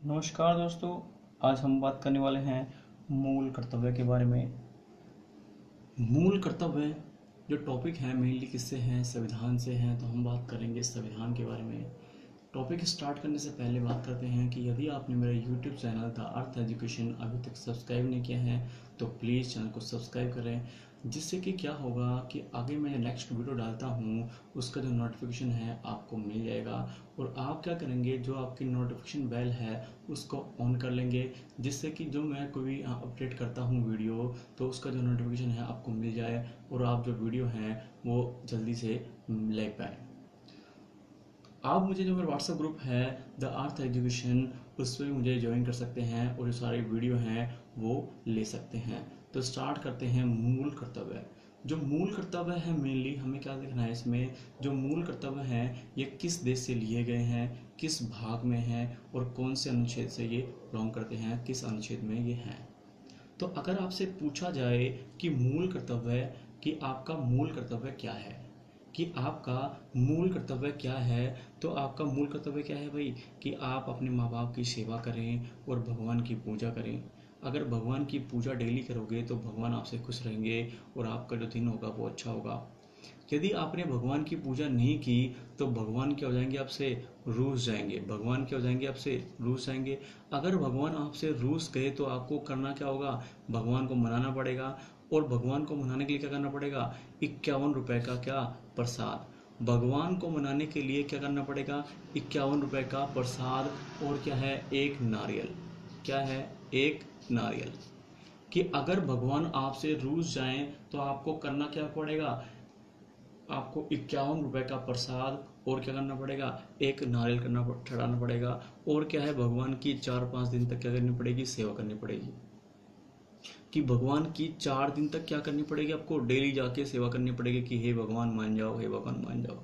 नमस्कार दोस्तों। आज हम बात करने वाले हैं मूल कर्तव्य के बारे में। मूल कर्तव्य जो टॉपिक है मेनली किससे हैं, संविधान से हैं। तो हम बात करेंगे संविधान के बारे में। टॉपिक स्टार्ट करने से पहले बात करते हैं कि यदि आपने मेरा YouTube channel the earth education अभी तक सब्सक्राइब नहीं किया है तो प्लीज़ चैनल को सब्सक्राइब करें, जिससे कि क्या होगा कि आगे मैं नेक्स्ट वीडियो डालता हूँ उसका जो नोटिफिकेशन है आपको मिल जाएगा। और आप क्या करेंगे, जो आपकी नोटिफिकेशन बेल है उसको ऑन कर लेंगे, जिससे कि जो मैं कोई अपडेट करता हूँ वीडियो तो उसका जो नोटिफिकेशन है आपको मिल जाए और आप जो वीडियो हैं वो जल्दी से ले पाए। आप मुझे जो मेरा व्हाट्सएप ग्रुप है द अर्थ एजुकेशन, उस पर मुझे ज्वाइन कर सकते हैं और जो सारे वीडियो हैं वो ले सकते हैं। तो स्टार्ट करते हैं मूल कर्तव्य। जो मूल कर्तव्य है मेनली हमें क्या देखना है इसमें, जो मूल कर्तव्य हैं ये किस देश से लिए गए हैं, किस भाग में हैं और कौन से अनुच्छेद से ये बिलोंग करते हैं, किस अनुच्छेद में ये हैं। तो अगर आपसे पूछा जाए कि मूल कर्तव्य, कि आपका मूल कर्तव्य क्या है, कि आपका मूल कर्तव्य क्या है, तो आपका मूल कर्तव्य क्या है भाई, कि आप अपने माँ बाप की सेवा करें और भगवान की पूजा करें। अगर भगवान की पूजा डेली करोगे तो भगवान आपसे खुश रहेंगे और आपका जो दिन होगा वो अच्छा होगा। यदि आपने भगवान की पूजा नहीं की तो भगवान क्या हो जाएंगे, आपसे रूस जाएंगे। भगवान क्या हो जाएंगे, आपसे रूस जाएंगे। अगर भगवान आपसे रूस गए तो आपको करना क्या होगा, भगवान को मनाना पड़ेगा। और भगवान को मनाने के लिए क्या करना पड़ेगा, 51 रुपए का क्या, प्रसाद। भगवान को मनाने के लिए क्या करना पड़ेगा, 51 रुपए का प्रसाद और क्या है, एक नारियल। क्या है, एक नारियल। कि अगर भगवान आपसे रूस जाएं तो आपको करना क्या पड़ेगा, आपको 51 रुपए का प्रसाद और क्या करना पड़ेगा, एक नारियल चढ़ाना पड़ेगा। और क्या है, भगवान की 4-5 दिन तक क्या करनी पड़ेगी, सेवा करनी पड़ेगी। कि भगवान की 4 दिन तक क्या करनी पड़ेगी, आपको डेली जाके सेवा करनी पड़ेगी कि हे भगवान मान जाओ, हे भगवान मान जाओ।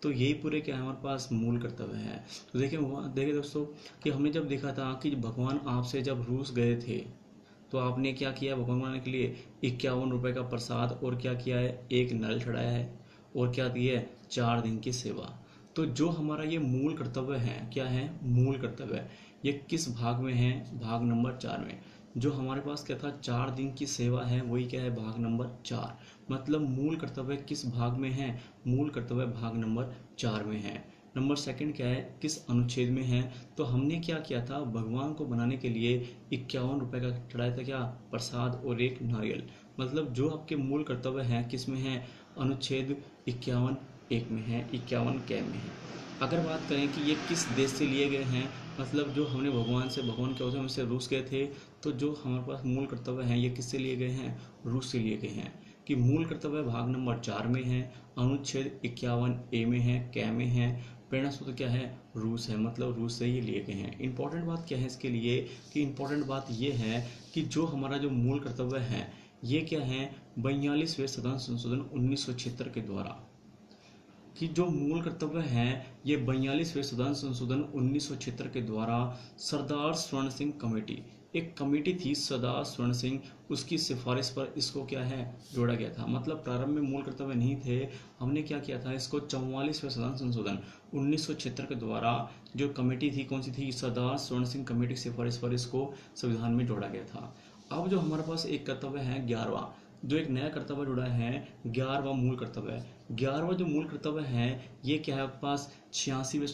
तो यही पूरे क्या है, हमारे पास मूल कर्तव्य है। तो देखिए दोस्तों, कि हमने जब देखा था कि भगवान आपसे जब रूस गए थे तो आपने क्या किया, भगवान मनाने के लिए 51 रुपए का प्रसाद और क्या किया है, एक नारियल चढ़ाया है और क्या दिया है, 4 दिन की सेवा। तो जो हमारा ये मूल कर्तव्य है, क्या है, मूल कर्तव्य, ये किस भाग में है, भाग नंबर 4 में। जो हमारे पास क्या था, 4 दिन की सेवा है, वही क्या है, भाग नंबर 4। मतलब मूल कर्तव्य किस भाग में है, मूल कर्तव्य भाग नंबर 4 में है। नंबर सेकंड क्या है, किस अनुच्छेद में है। तो हमने क्या किया था, भगवान को बनाने के लिए 51 रुपए का चढ़ाया था क्या, प्रसाद और एक नारियल। मतलब जो आपके मूल कर्तव्य हैं किस में है, अनुच्छेद 51(1) में है, 51(क) में है। अगर बात करें कि ये किस देश से लिए गए हैं, मतलब जो हमने भगवान से, भगवान क्या होते हैं, हमसे रूस गए थे, तो जो हमारे पास मूल कर्तव्य हैं ये किससे लिए गए हैं, रूस से लिए गए हैं। कि मूल कर्तव्य भाग नंबर 4 में है, अनुच्छेद 51(a) में है, क में है, प्रेरणा सूत्र क्या है, रूस है। मतलब रूस से ये लिए गए हैं। इंपॉर्टेंट बात क्या है इसके लिए, कि इंपॉर्टेंट बात ये है कि जो हमारा जो मूल कर्तव्य है ये क्या है, 42वें संविधान संशोधन 1976 के द्वारा। कि जो मूल कर्तव्य हैं ये 42वें संविधान संशोधन 1976 के द्वारा सरदार स्वर्ण सिंह कमेटी, एक कमेटी थी सरदार स्वर्ण सिंह, उसकी सिफारिश पर इसको क्या है, जोड़ा गया था। मतलब प्रारंभ में मूल कर्तव्य नहीं थे, हमने क्या किया था, इसको 44वें संविधान संशोधन 1976 के द्वारा जो कमेटी थी, कौन सी थी, सरदार स्वर्ण सिंह कमेटी की सिफारिश पर इसको संविधान में जोड़ा गया था। अब जो हमारे पास एक कर्तव्य है 11वां, जो एक नया कर्तव्य जुड़ा है, 11वां मूल कर्तव्य। 11वां जो मूल कर्तव्य है ये क्या है आपके पास, 86वें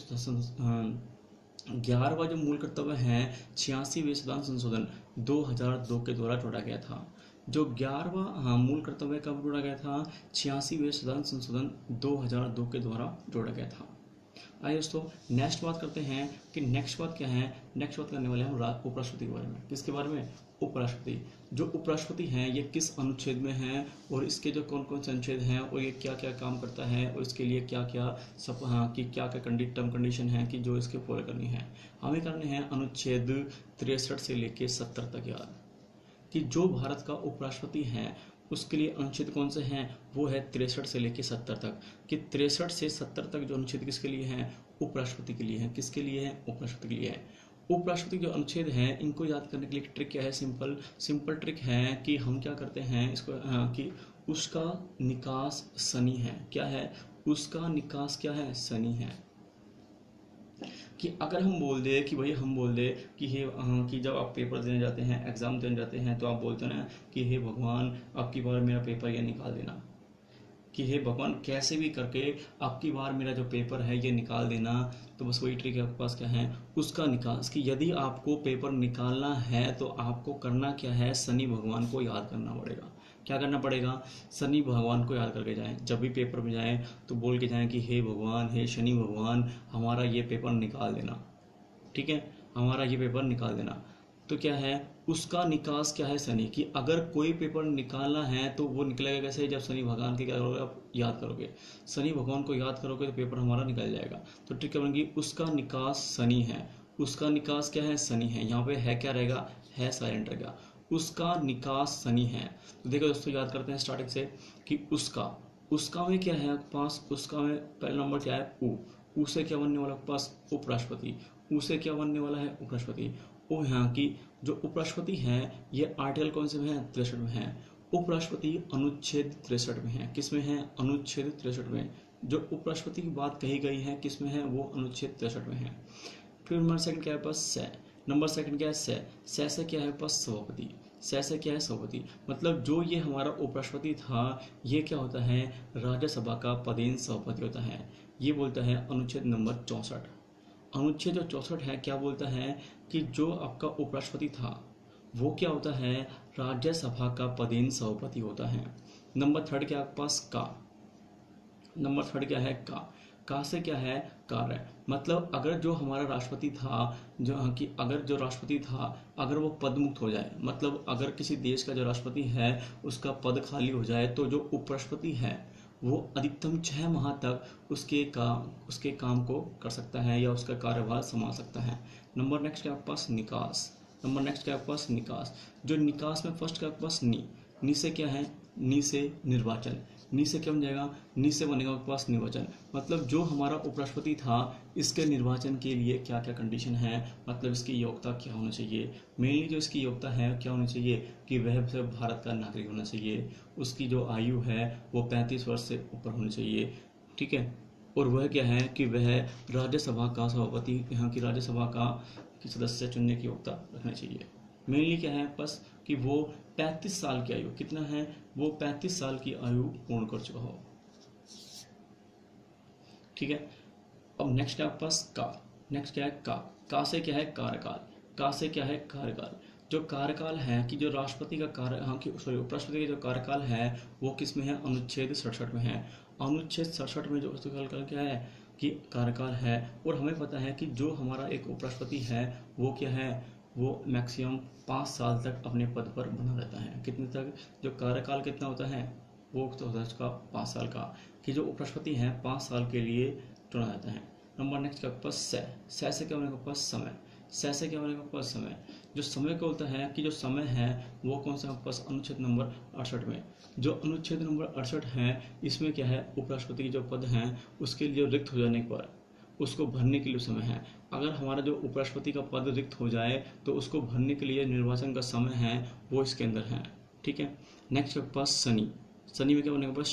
11वां जो मूल कर्तव्य है 86वें संविधान संशोधन 2002 के द्वारा जोड़ा गया था। जो 11वां मूल कर्तव्य कब जोड़ा गया था, 86वें संविधान संशोधन 2002 के द्वारा जोड़ा गया था। आइए दोस्तों नेक्स्ट बात करते हैं कि नेक्स्ट बात क्या है। नेक्स्ट बात करने वाले हैं हम उपराष्ट्रपति के बारे में। किसके बारे में, उपराष्ट्रपति। जो उपराष्ट्रपति हैं ये किस अनुच्छेद में हैं और इसके जो कौन कौन से अनुच्छेद हैं और ये क्या क्या काम करता है और इसके लिए क्या क्या सब, हाँ, कि क्या क्या टर्म कंडीशन है कि जो इसके फॉलो करनी है। हमें करने हैं अनुच्छेद 63 से लेके 70 तक याद। कि जो भारत का उपराष्ट्रपति है उसके लिए अनुच्छेद कौन से हैं, वो है 63 से लेकर 70 तक। कि 63 से 70 तक जो अनुच्छेद किसके लिए हैं, उपराष्ट्रपति के लिए हैं। किसके लिए है, उपराष्ट्रपति के लिए है। उपराष्ट्रपति जो अनुच्छेद हैं इनको याद करने के लिए ट्रिक क्या है, सिंपल सिंपल ट्रिक है कि हम क्या करते हैं इसको, कि उसका निकास शनि है। क्या है, उसका निकास क्या है, शनि है। कि अगर हम बोल दे कि भाई हम बोल दे कि हे कि जब आप पेपर देने जाते हैं, एग्ज़ाम देने जाते हैं, तो आप बोलते हैं ना कि हे भगवान आपकी बार मेरा पेपर ये निकाल देना, कि हे भगवान कैसे भी करके आपकी बार मेरा जो पेपर है ये निकाल देना। तो बस वही ट्रिक है आपके पास क्या है, उसका निकाल कि यदि आपको पेपर निकालना है तो आपको करना क्या है, शनि भगवान को याद करना पड़ेगा। क्या करना पड़ेगा, शनि भगवान को याद करके जाएं। जब भी पेपर में जाएं तो बोल के जाएं कि हे भगवान, हे शनि भगवान, हमारा ये पेपर निकाल देना। ठीक है, हमारा ये पेपर निकाल देना। तो क्या है, उसका निकास क्या है, शनि। कि अगर कोई पेपर निकालना है तो वो निकलेगा कैसे, जब शनि भगवान के क्या करोगे, आप याद करोगे। शनि भगवान को याद करोगे तो पेपर हमारा निकल जाएगा। तो ट्रिक क्या बनेगी, उसका निकास शनि है। उसका निकास क्या है, शनि है। यहाँ पे है क्या रहेगा, है साइलेंट रहेगा। उसका निकास शनि है। तो देखो दोस्तों, याद करते हैं स्टार्टिंग से कि उसका में क्या है आपके पास, उसका में पहला नंबर क्या है, ऊ से क्या बनने वाला आपके पास, उपराष्ट्रपति। ऊ से क्या बनने वाला है, उपराष्ट्रपति। ओ यहाँ की जो उपराष्ट्रपति हैं ये आर्टिकल कौन से में है, 63 में है। उपराष्ट्रपति अनुच्छेद 63 में है। किस में है, अनुच्छेद 63 में। जो उपराष्ट्रपति की बात कही गई है किस में है, वो अनुच्छेद 63 में है। फिर नंबर सेकंड क्या है पास, से। नंबर सेकंड क्या है, से क्या है पास, सभापति। से क्या है, सभापति। मतलब जो ये हमारा उपराष्ट्रपति था ये क्या होता है, राज्यसभा का पदेन सभापति होता है। ये बोलता है अनुच्छेद नंबर 64। अनुच्छेद जो 64 है क्या बोलता है कि जो आपका उपराष्ट्रपति था वो क्या होता है, राज्यसभा का पदेन सभापति होता है। नंबर थर्ड क्या आपके पास, का। नंबर थर्ड क्या है, का से क्या है, कार्य। मतलब अगर जो हमारा राष्ट्रपति था, जो कि अगर जो राष्ट्रपति था अगर वो पद मुक्त हो जाए, मतलब अगर किसी देश का जो राष्ट्रपति है उसका पद खाली हो जाए, तो जो उपराष्ट्रपति है वो अधिकतम 6 माह तक उसके काम को कर सकता है या उसका कार्यभार संभाल सकता है। नंबर नेक्स्ट क्या आपके पास, निकास। नंबर नेक्स्ट क्या आपके पास, निकास। जो निकास में फर्स्ट क्या आपके पास, नी से क्या है, नी से निर्वाचन। नी से क्या बन जाएगा, नी से बनेगा आपके पास निर्वाचन। मतलब जो हमारा उपराष्ट्रपति था इसके निर्वाचन के लिए क्या क्या कंडीशन है, मतलब इसकी योग्यता क्या होना चाहिए। मेनली जो इसकी योग्यता है क्या होनी चाहिए कि वह भारत का नागरिक होना चाहिए। उसकी जो आयु है वो 35 वर्ष से ऊपर होनी चाहिए। ठीक है, और वह क्या है कि वह राज्यसभा का सभापति, यहाँ की राज्यसभा का सदस्य चुनने की योग्यता रखना चाहिए। मेनली क्या है बस कि वो 35 साल की आयु, कितना है वो 35 साल की आयु पूर्ण कर चुका हो। ठीक है, अब नेक्स्ट है आपके पास का। नेक्स्ट क्या है, का से क्या है, कार्यकाल। का से क्या है, कार्यकाल। जो कार्यकाल है कि जो राष्ट्रपति का कार्य, हाँ कि सॉरी उपराष्ट्रपति का जो कार्यकाल है वो किस में है, अनुच्छेद 67 में है। अनुच्छेद 67 में जो कार्यकाल क्या है कि कार्यकाल है। और हमें पता है कि जो हमारा एक उपराष्ट्रपति है वो क्या है, वो मैक्सिमम 5 साल तक अपने पद पर बना रहता है। कितने तक, जो कार्यकाल कितना होता है वो तो होता है उसका 5 साल का, कि जो उपराष्ट्रपति है 5 साल के लिए चुना जाता है। नंबर नेक्स्ट का पास से क्या बनेगा पास, समय। से क्या बनेगा पास, समय। जो समय का होता है कि जो समय है वो कौन सा पास, अनुच्छेद नंबर 68 में। जो अनुच्छेद नंबर 68 है इसमें क्या है, उपराष्ट्रपति के जो पद हैं उसके लिए रिक्त हो जाने पर उसको भरने के लिए समय है। अगर हमारा जो उपराष्ट्रपति का पद रिक्त हो जाए तो उसको भरने के लिए निर्वाचन का समय है वो इसके अंदर है। ठीक है, नेक्स्ट आपके पास शनि। शनि में क्या बनेगा पास,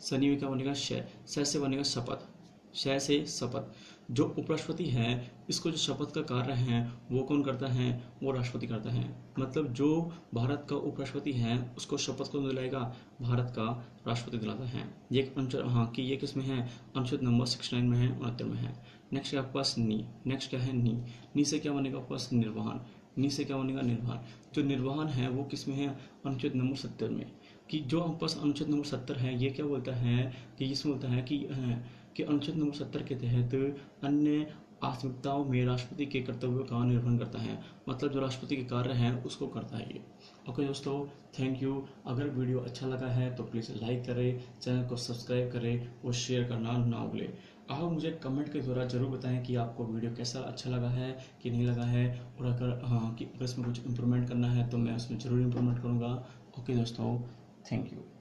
शनि में क्या बनेगा, से बनेगा शपथ। से शपथ। जो उपराष्ट्रपति है इसको जो शपथ का कार्य है वो कौन करता है, वो राष्ट्रपति करता है। मतलब जो भारत का उपराष्ट्रपति है उसको शपथ कौन दिलाएगा, भारत का राष्ट्रपति दिलाता है। ये एक अनुच्छेद, हाँ कि ये किस में है, अनुच्छेद नंबर 69 में है, 69 में है। नेक्स्ट है आपके पास नी। नेक्स्ट क्या है, नी से क्या बनेगा आपके पास, निर्वहन। नी से क्या बनेगा, निर्वहन। जो निर्वहन है वो किस में है, अनुच्छेद नंबर 70 में। कि जो आपके पास अनुच्छेद नंबर 70 है ये क्या बोलता है कि इसमें होता है कि अनुच्छेद नंबर 70 के तहत अन्य आत्मिकताओं में राष्ट्रपति के कर्तव्यों का निर्वहन करता है। मतलब जो राष्ट्रपति के कार्य हैं उसको करता है ये। ओके दोस्तों, थैंक यू। अगर वीडियो अच्छा लगा है तो प्लीज़ लाइक करें, चैनल को सब्सक्राइब करें और शेयर करना ना भूलें। आप मुझे कमेंट के द्वारा जरूर बताएं कि आपको वीडियो कैसा अच्छा लगा है कि नहीं लगा है, और अगर इसमें कुछ इम्प्रूवमेंट करना है तो मैं उसमें ज़रूर इम्प्रूवमेंट करूँगा। ओके दोस्तों, थैंक यू।